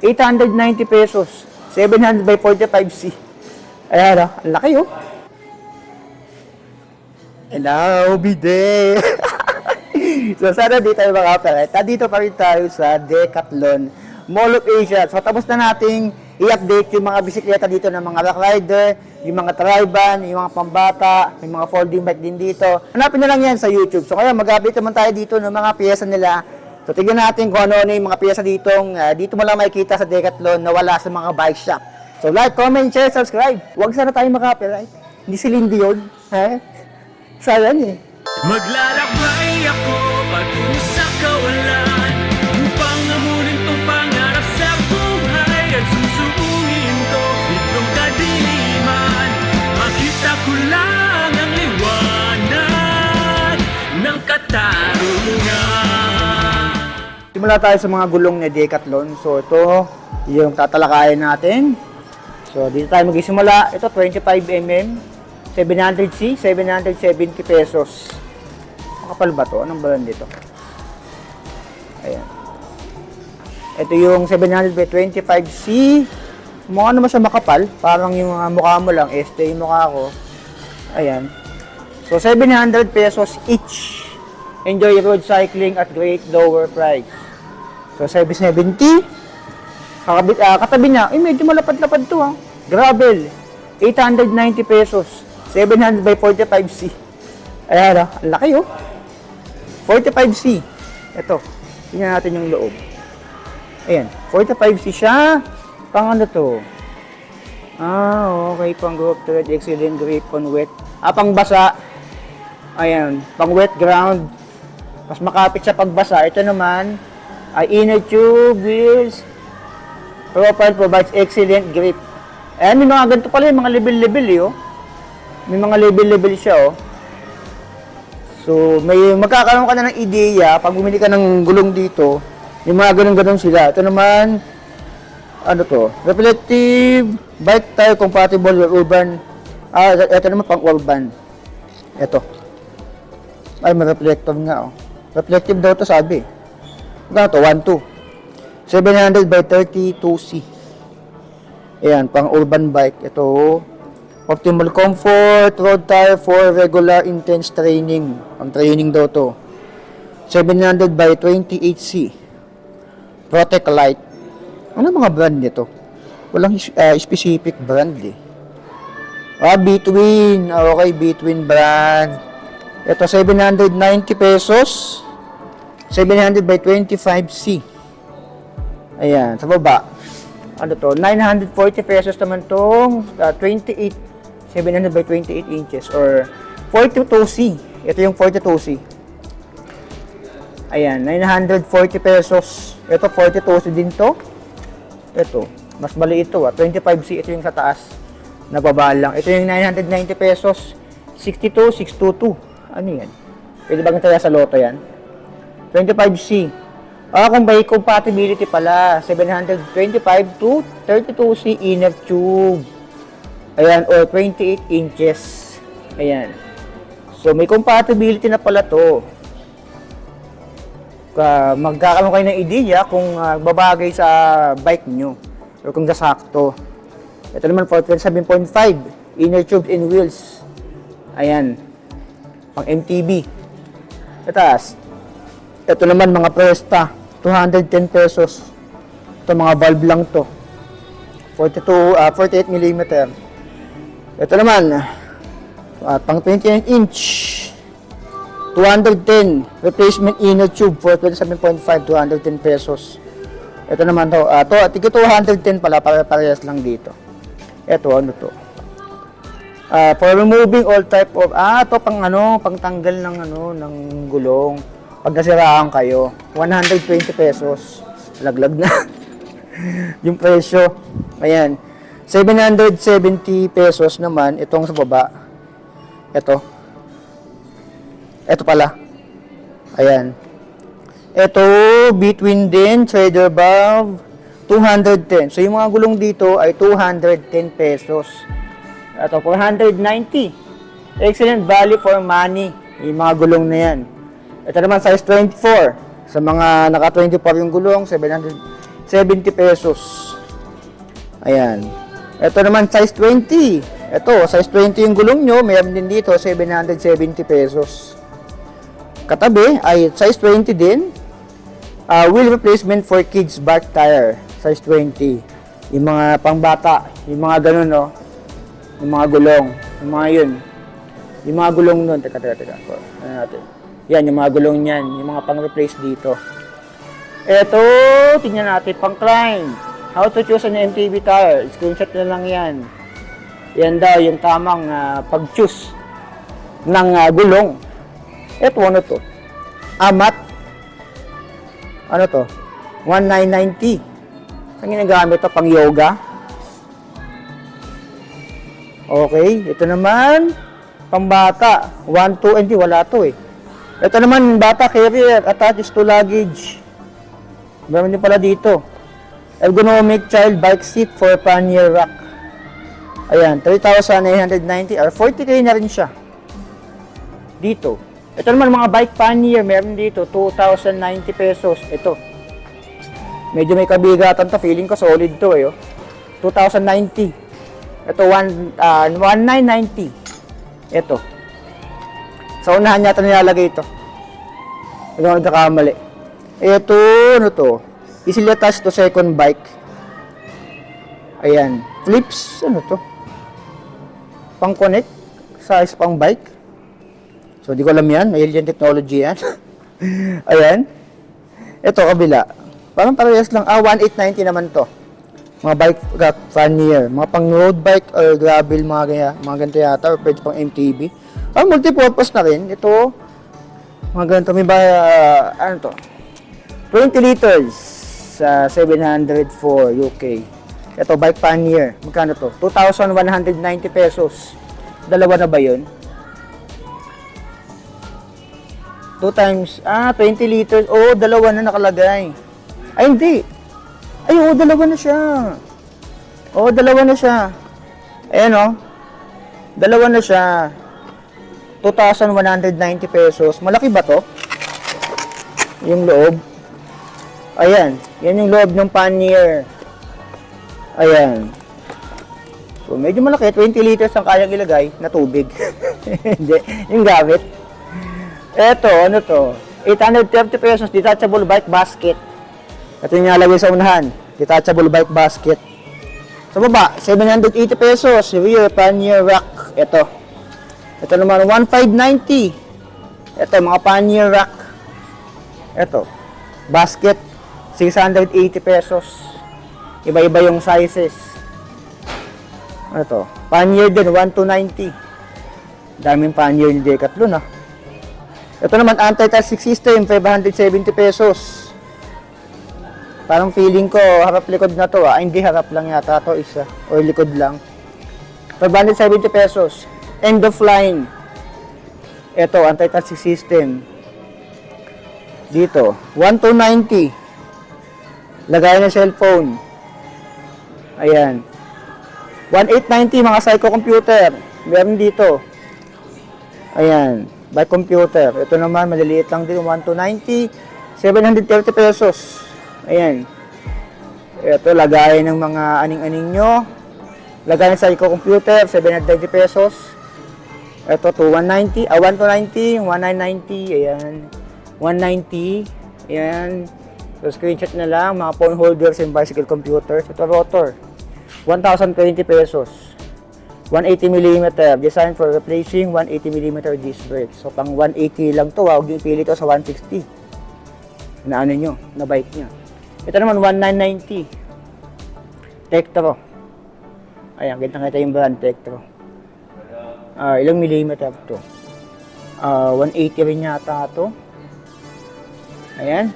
890 pesos. 700 by 45C. Ayan, ang laki, oh. Hello, bide. So, sana di tayo makapalite. Dito pa rin tayo sa Decathlon Mall of Asia. So, tapos na nating i-update yung mga bisikleta dito ng mga rock rider, yung mga triban, yung mga pambata, may mga folding bike din dito. Hanapin na lang yan sa YouTube. So, kaya mag-update naman tayo dito ng mga piyesa nila. So, tignan natin kung ano yung mga piyesa dito mo lang makikita sa Decathlon na wala sa mga bike shop. So, like, comment, share, subscribe. Huwag sana tayo makapalite. Hindi si Lindy yun. Sayang eh. Maglalakbay ako patungo sa kawalan upang amunin tong pangarap sa buhay at susuungin to itong kadiliman. Makita ko lang ang liwanag ng katarungan. Simula tayo sa mga gulong ni Decathlon. So, ito yung tatalakayin natin. So, dito tayo magsisimula. Ito, 25mm. 700C, 770 pesos. Makapal ba to? Anong brand dito? Ayan. Ito yung 700 by 25C. Mukha naman siya makapal. Parang yung mukha mo lang. Este yung mukha ko. Ayan. So, 700 pesos each. Enjoy road cycling at great lower price. So, 770. Katabi niya. Medyo malapad-lapad to ha. Gravel. 890 pesos. 700 by 45C. Ayan, ang laki oh. 45C. Ito. Tingnan natin yung loob. Ayan, 45C siya. Pang ano to? Okay. Pang group thread, excellent grip on wet. Pang basa. Ayan, pang wet ground. Mas makapit siya pag basa. Ito naman, ay inner tube, wheels. Profile provides excellent grip. Ayan, may mga ganito pala yung mga level-level eh, oh. May mga level-level siya, oh. So, magkakaroon ka na ng ideya pag bumili ka ng gulong dito, yung mga ganun-ganun sila. Ito naman, ano to? Reflective, bike tire compatible with urban. Ito naman pang urban. Ito. Ay, may reflective nga, oh. Reflective daw to sabi. Ito, 1.2. 700 by 32C. Ayan, pang urban bike. Ito, optimal comfort, road tire for regular intense training. Pang training daw to. 700 by 28C. Protect Light. Ano mga brand nito? Walang specific brand eh. Between. Okay, Between brand. Ito, 790 pesos. 700 by 25C. Ayan, sa baba. Ano to? 940 pesos naman tong 28, 700 by 28 inches or 42C. Ito yung 42C. Ayan, 940 pesos. Ito 42C din to. Ito, mas maliit ito 25C. Ito yung sa taas. Nababa lang. Ito yung 990 pesos. 62, 622. Ano yan? Pwede bang taya sa loto yan? 25C. Kung by compatibility pala, 725 to 32C inner tube. Ayan, or 28 inches. Ayan. So, may compatibility na pala to. Magkakaroon kayo ng ideya kung babagay sa bike nyo. Or kung sasakto. Ito naman, 47.5 inner tube and wheels. Ayan. Pang MTB. Ito naman, mga Presta. 210 pesos. Ito mga valve lang to. 48 mm. Ito naman, pang 29 inch. 210 replacement inner tube for 27.5, 210 pesos. Ito naman to, tiga 210 pala, parehas lang dito. Ito, ano to? For removing all type of, ito pang tanggal ng gulong. Pag nasiraan kayo, 120 pesos. Laglag na. Yung presyo. Ayan. 770 pesos naman. Itong sa baba. Ito. Ito pala. Ayan. Ito, between din, trader valve, 210. So, yung mga gulong dito ay 210 pesos. Ito, 490. Excellent value for money. Yung mga gulong na yan. Ito naman size 24. Sa mga naka 24 yung gulong, 770 70 pesos. Ayan. Ito naman, size 20. Ito, size 20 yung gulong nyo. Meron din dito, 770 pesos. Katabi ay size 20 din. Wheel replacement for kids back tire. Size 20. Yung mga pangbata. Yung mga ganun, no? Yung mga gulong. Yung mga yun. Yung mga gulong nun. Teka. Ano natin? Yan, yung mga gulong niyan. Yung mga pang-replace dito. Ito, tingnan natin. Pang-climb. How to choose an MTB tire. Screenshot na lang yan. Yan daw, yung tamang pag-choose ng gulong. Ito, ano to? Amat. Ano to? 1990. Saan ginagamit to? Pang yoga. Okay. Ito naman, pang bata. 1, 2, hindi, wala to eh. Ito naman, bata carrier. Attaches to luggage. Meron din pala dito. Ergonomic child bike seat for pannier rack. Ayan, 3,990 or 40k na rin siya. Dito. Ito naman mga bike pannier, meron dito 2,090 pesos. Ito. Medyo may kabigatan to, feeling ko solid to eh. 2,090. Ito 1,990. Ito. Sa unahan yata nilalagay ito. Hindi ako nagkakamali. Ito, ano to? Easily attached to second bike. Ayan. Flips, ano to? Pang connect sa pang bike. So, di ko alam yan. Alien technology yan. Ayan. Ito, kabila. Parang parehas lang. 1,890 naman to. Mga bike rack pannier. Mga pang road bike or gravel, mga ganito yata. Or pwede pang MTB. Multi-purpose na rin. Ito, mga ganito. May ano to? 20 liters. 704 UK. Ito, bike pannier. Magkano to? 2,190 pesos. Dalawa na ba yun? 2 times, 20 liters. Oo, dalawa na nakalagay. Ay, hindi. Ay, oo, dalawa na siya. Oo, dalawa na siya. Ayan, oh. Dalawa na siya. 2,190 pesos. Malaki ba to? Yung loob. Ayan. Yan yung loob ng pannier. Ayan. So, medyo malaki. 20 liters ang kayang ilagay na tubig. Hindi. Yung gamit. Eto, ano to? 830 pesos. Detachable bike basket. Ito yung nalagay sa unahan. Detachable bike basket. Sa baba, 780 pesos. Rear pannier rack. Ito. Ito naman, 1,590. Ito, mga pannier rack. Ito. Basket. 680 pesos. Iba-iba yung sizes. Ano to? Pannier din, 1,290. Daming pannier ni Decathlon, ah. Ito naman, anti-toxic system, 570 pesos. Parang feeling ko, harap-likod na to, ah. Hindi, harap lang yata to, isa. Or likod lang. 570 pesos. End of line. Ito, anti-toxic system. Dito, 1,290. Lagay ng cellphone. Ayan. 1,890 mga psycho computer. Meron dito. Ayan. By computer. Ito naman, maliliit lang din. 1,290. 730 pesos. Ayan. Ito, lagay ng mga aning-aning nyo. Lagay ng psycho computer. 730 pesos. Ito, 1,290. 1,290. 1,990. Ayan. 190. Ayan. So, screenshot na lang, mga phone holders and bicycle computers. Ito, rotor. 1,020 pesos. 180mm. Designed for replacing 180mm disc brakes. So, pang 180 lang to. Huwag yung pili to sa 160. Na ano nyo, na bike nyo. Ito naman, 1,990. Tektro. Ayan, kita yung brand, Tektro. Ilang millimeter to? 180 rin yata to. Ayan.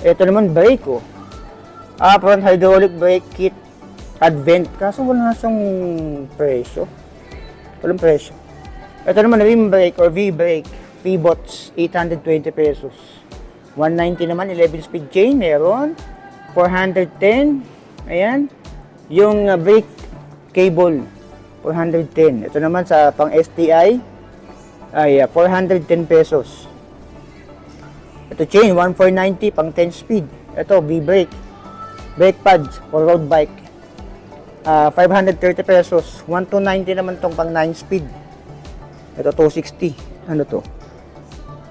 Ito naman, brake, oh. Front hydraulic brake kit. Advent. Kaso wala na siyang presyo. Walang presyo. Ito naman, rim brake or V-brake. Pivots, 820 pesos. 190 naman, 11-speed chain. Meron. 410. Ayan. Yung brake cable, 410. Ito naman sa pang STI, ay 410 pesos. Ito chain, 1,490 pang 10 speed. Ito, V-brake. brake pads for road bike. 530 pesos. 1290 naman tong pang 9 speed. Ito 260. Ano to?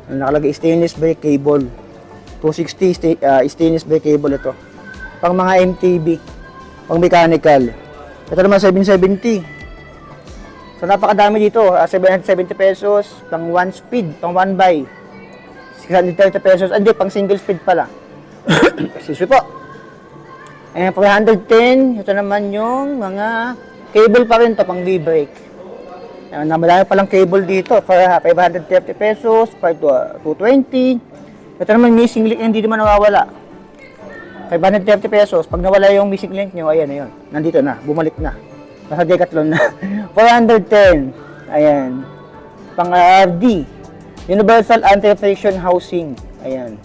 Nakalagay stainless brake cable. 260 stainless brake cable ito. Pang mga MTB, pang mechanical. Ito naman 770. So napakadami dito. 770 pesos, pang 1 speed, pang 1 by. 630 pesos. Hindi, pang single speed pala. Excuse me po. Ayan, 410. Ito naman yung mga cable pa rin to, pang V-brake. Ayan, madami palang cable dito. For 530 pesos, for 220. Ito naman missing link, hindi naman nawawala. 530 pesos. Pag nawala yung missing link nyo, ayan, ayun. Nandito na, bumalik na. Nasa Decathlon na. 410. Ayan. Pang RD. Universal Anti-Friction Housing. Ayan.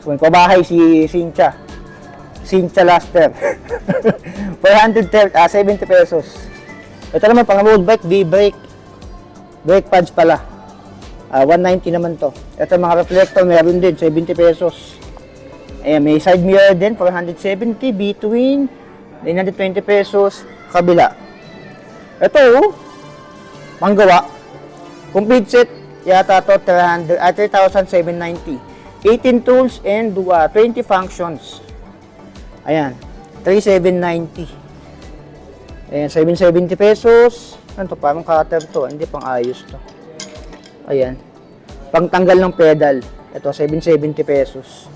So, may pabahay si Cynthia Laster. 470 pesos. Ito naman, pang road bike, V-brake. Brake pads pala. 190 naman to. Ito mga reflector, meron din, 70 pesos. Ayan, may side mirror din, 470. Between, 920 pesos. Kabila. Ito, panggawa. Complete set, yata to 3,790. 18 tools and 20 functions. Ayan, 3,790. Ayan, 770 pesos. Ano to, parang cutter to. Hindi pang ayos to. Ayan. Pangtanggal ng pedal. Ito, 770 pesos.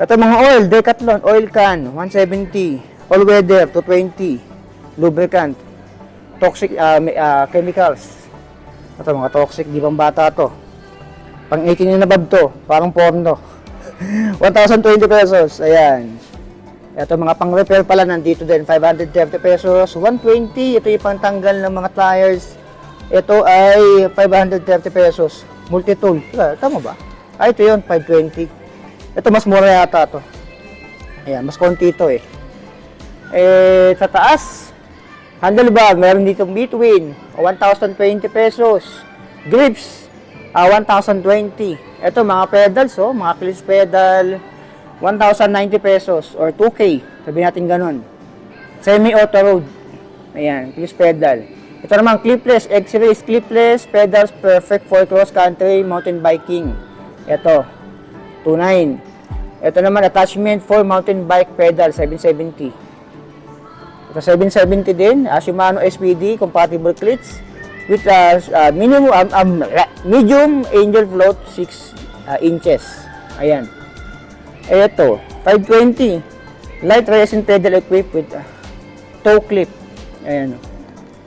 Ito mga oil, Decathlon, oil can, 170. All weather, 220. Lubricant. Toxic chemicals. Ito, mga toxic, di pang bata to. Pang 18 na above to, parang porno. 1,020 pesos. Ayan. Ito mga pang-repair pala nandito din, 530 pesos, 120. Ito yung pangtanggal ng mga tires. Ito ay 530 pesos. Multi-tool. Tama ba? Ito yun, 520. Ito mas mura yata to. Ayan, mas konti ito eh. Sa taas, handlebar, meron dito between 1,020 pesos. Grips, 1,020. Ito mga pedals, mga clutch pedal, 1,090 pesos or 2K. Sabihin natin ganun. Semi-auto road. Ayan, clutch pedal. Ito naman, clipless, X-Race, clipless, pedals, perfect for cross-country, mountain biking. Ito, 2.9. Ito naman, attachment for mountain bike pedal, 770. Ito, 770 din. Shimano SPD, compatible clutch with medium angel float, 6 inches. Ayan. Ito, 520. Light resin pedal equipped with toe clip. Ayan.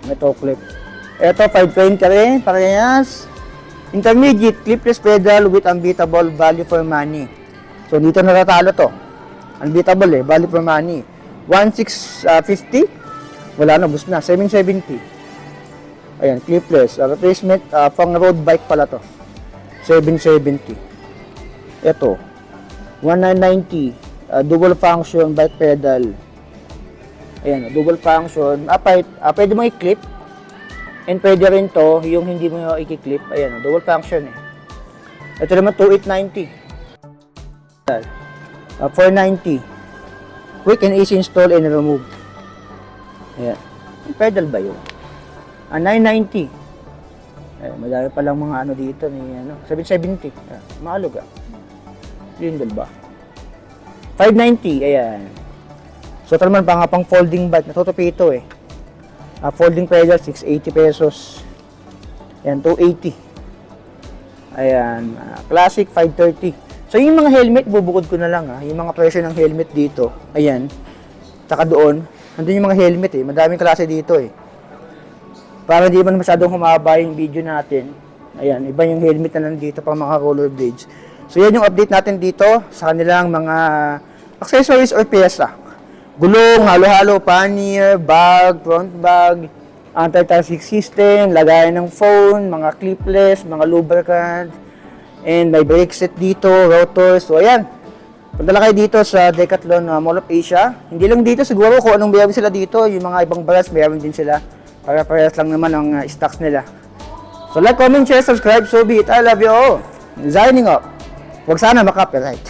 May toe clip. Ito, 520 rin. Parehas. Intermediate clipless pedal with unbeatable value for money. So, dito natatalo to. Unbeatable value for money. 1,650. Wala na, bus na. 770. Ayan, clipless. Replacement, pang road bike pala to. 770. Ito, 1,990. Dual function bike pedal. Ayan, double function. Pwede mo i-clip. And pwede rin to, yung hindi mo i-clip. Ayan, double function eh. Ito naman, 2,890. 490. Quick and easy install and remove. Ayan. Pedal ba yun? 990. Ayan, madami palang mga ano dito. 770. Ayan, maalog ah. Lindol ba? 590. Ayan. So, ito naman pang folding bike. Natutupi ito eh. Folding pedal, 680 pesos. Ayan, 280. Ayan. Classic, 530. So, yung mga helmet, bubukod ko na lang yung mga presyo ng helmet dito. Ayan. Tsaka doon. Nandun yung mga helmet eh. Madaming klase dito eh. Para hindi man masyadong humaba yung video natin. Ayan. Iba yung helmet na nandito pang mga rollerblades. So, yan yung update natin dito sa kanilang mga accessories or pyesa. Gulong, halo-halo, pannier, bag, front bag, anti-toxic system, lagayan ng phone, mga clipless, mga lubricant, and may brake set dito, rotors. So, ayan. Punta lang kayo dito sa Decathlon Mall of Asia. Hindi lang dito, siguro kung anong meron sila dito, yung mga ibang brands, meron din sila. Para-parehas lang naman ang stocks nila. So, like, comment, share, subscribe, so be it. I love you all. Signing off. Huwag sana makapiright.